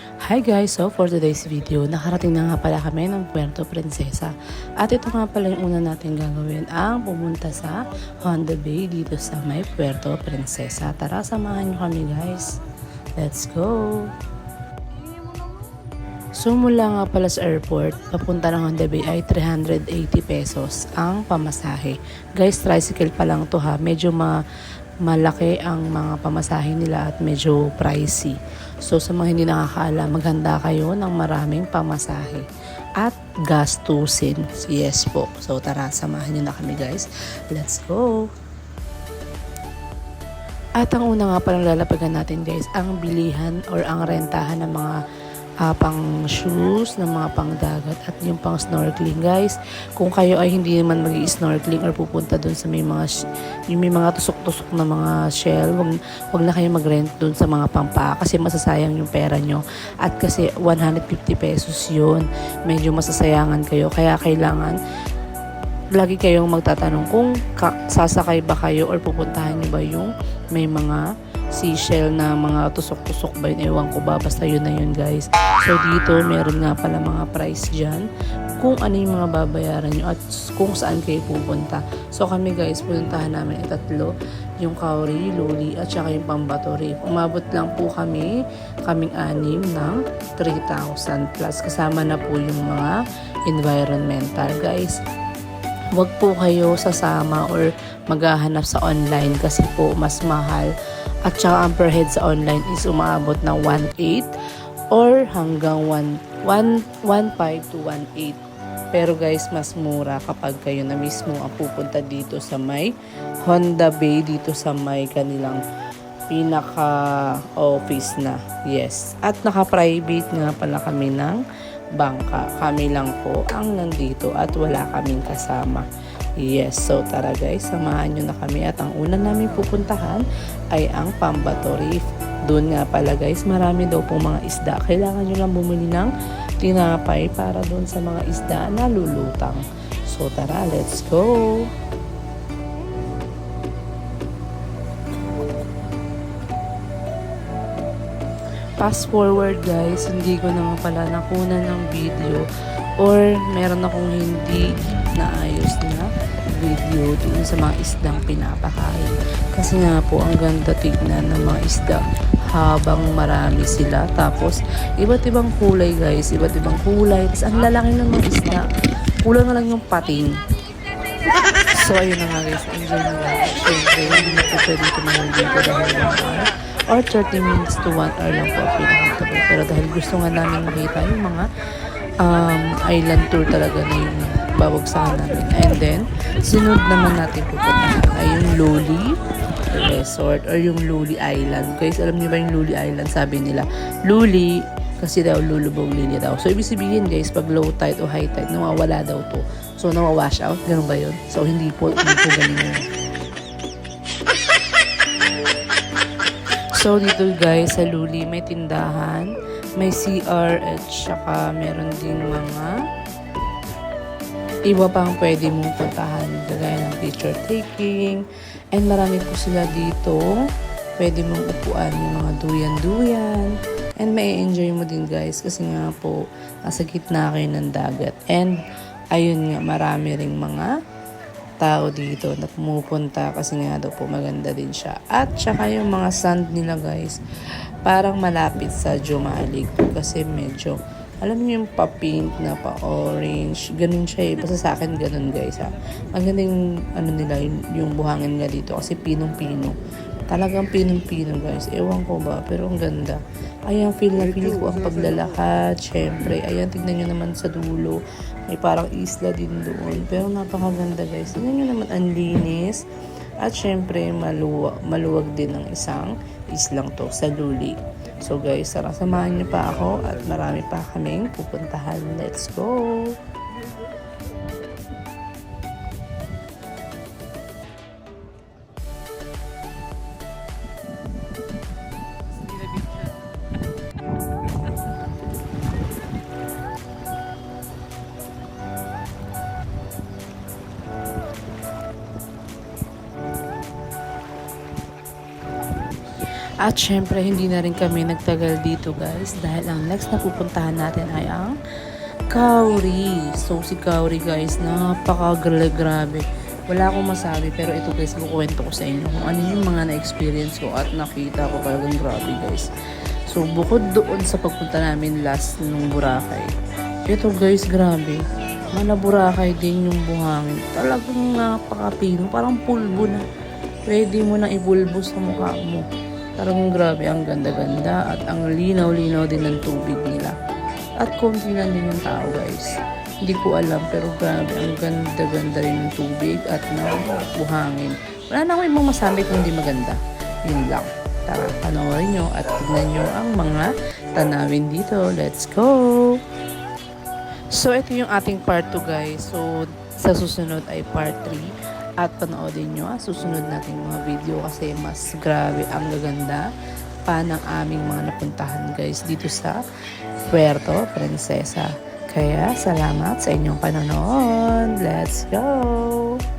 Hi guys! So for today's video, nakarating na nga pala kami ng Puerto Princesa. At ito nga pala yung una natin gagawin ang pumunta sa Honda Bay dito sa may Puerto Princesa. Tara, samahan nyo kami guys. Let's go! So mula nga pala sa airport, papunta ng Honda Bay ay 380 pesos ang pamasahe. Guys, tricycle pa lang to ha. Medyo malaki ang mga pamasahe nila at medyo pricey. So sa mga hindi nakakaalam, maghanda kayo ng maraming pamasahe at gastusin. Yes po. So tara, samahan nyo na kami guys. Let's go! At ang una nga palang lalapagan natin guys, ang bilihan or ang rentahan ng mga pang shoes, ng mga pang dagat at yung pang snorkeling guys. Kung kayo ay hindi naman mag-i-snorkeling or pupunta dun sa may mga tusok-tusok na mga shell, wag na kayo mag-rent dun sa mga pampa kasi masasayang yung pera nyo. At kasi 150 pesos yun, medyo masasayangan kayo, kaya kailangan lagi kayong magtatanong kung sasakay ba kayo or pupuntahan nyo ba yung may mga seashell na mga tusok-tusok ba yun, ewan ko ba, basta yun na yun guys. So dito meron nga pala mga price dyan kung ano yung mga babayaran nyo at kung saan kayo pupunta. So kami guys, puntahan namin itatlo, yung Cowrie, Luli at saka yung Pambato Reef. Umabot lang po kaming anim ng 3,000 plus, kasama na po yung mga environmental guys. Huwag po kayo sasama or maghahanap sa online kasi po mas mahal. At saka ang per head sa online is umaabot ng 1.8 or hanggang 1.5 to 1.8. Pero guys, mas mura kapag kayo na mismo ang pupunta dito sa may Honda Bay, dito sa may kanilang pinaka-office na. Yes. At naka-private nga pala kami ng bangka. Kami lang po ang nandito at wala kaming kasama. Yes, so tara guys, samahan nyo na kami at ang una namin pupuntahan ay ang Pambato Reef. Doon nga pala guys, marami daw pong mga isda. Kailangan nyo lang bumili ng tinapay para doon sa mga isda na lulutang. So tara, let's go! Fast forward guys, hindi ko naman pala nakunan ng video or meron akong hindi naayos na video dun sa mga isdang pinapakain. Kasi nga po, ang ganda tignan ng mga isda habang marami sila. Tapos, iba't ibang kulay guys, iba't ibang kulay. Tapos, ang lalaki ng mga isda. Kulang na lang yung pating. So, ayun na nga guys, enjoy nila. Siyempre, hindi na po pwede tumagal dito dahil 1 hour or 30 minutes to 1 hour lang po pinakantable. Pero dahil gusto nga namin makita yung mga island tour talaga na yung babagsakan namin. And then, sunod naman natin pupuntahan ay yung Luli Resort or yung Luli Island. Guys, alam niyo ba yung Luli Island? Sabi nila, Luli kasi daw lulubog linya daw. So, ibig sabihin guys, pag low tide o high tide, nawawala daw to. So, nawawash out. Ganun ba yun? So, hindi po ganun yun. So, dito guys, sa Luli, may tindahan, may CR at saka meron din mga iba pang pwede mong puntahan gaya ng picture taking and marami po sila dito pwede mong upuan yung mga duyan-duyan and may enjoy mo din guys kasi nga po nasa gitna kayo ng dagat and ayun nga marami ring mga tao dito na pumupunta kasi nga daw po maganda din siya at saka yung mga sand nila guys parang malapit sa Jumalig kasi medyo alam niyo yung pa-pink na pa-orange, ganun siya eh. Basta sa akin ganun guys ha. Ang ganda yung nila, yung buhangin nga dito kasi pinong-pino. Talagang pinong-pino guys. Ewan ko ba, pero ang ganda. Ayan, feel ko ang paglalakad. Syempre, ayan, tignan nyo naman sa dulo. May parang isla din doon. Pero napakaganda guys. Tignan nyo naman, ang linis. At syempre, maluwag din ang isang islang to sa Luli. So guys, tara samahan niyo pa ako at marami pa kaming pupuntahan. Let's go! At syempre, hindi na rin kami nagtagal dito guys dahil ang next na pupuntahan natin ay ang Kauri. So si Kauri guys, grabe. Wala akong masabi pero ito guys, kukwento ko sa inyo kung ano yung mga na-experience ko at nakita ko talagang grabe guys. So bukod doon sa pagpunta namin last nung Boracay, ito guys, grabe. Mana Boracay din yung buhangin. Talagang napakapino, parang pulbo na. Pwede mo na ibulbo sa mukha mo. Talagang grabe, ang ganda-ganda at ang linaw-linaw din ng tubig nila. At konti lang din yung tao guys. Hindi ko alam pero grabe, ang ganda-ganda rin ng tubig at ng buhangin. Wala na akong ibang masabi kung hindi maganda. Yun lang. Tara, panoorin nyo at tignan nyo ang mga tanawin dito. Let's go! So, ito yung ating part 2 guys. So, sa susunod ay part 3. At panoodin nyo ang susunod nating mga video kasi mas grabe ang gaganda pa ng aming mga napuntahan guys dito sa Puerto Princesa. Kaya salamat sa inyong panonood. Let's go!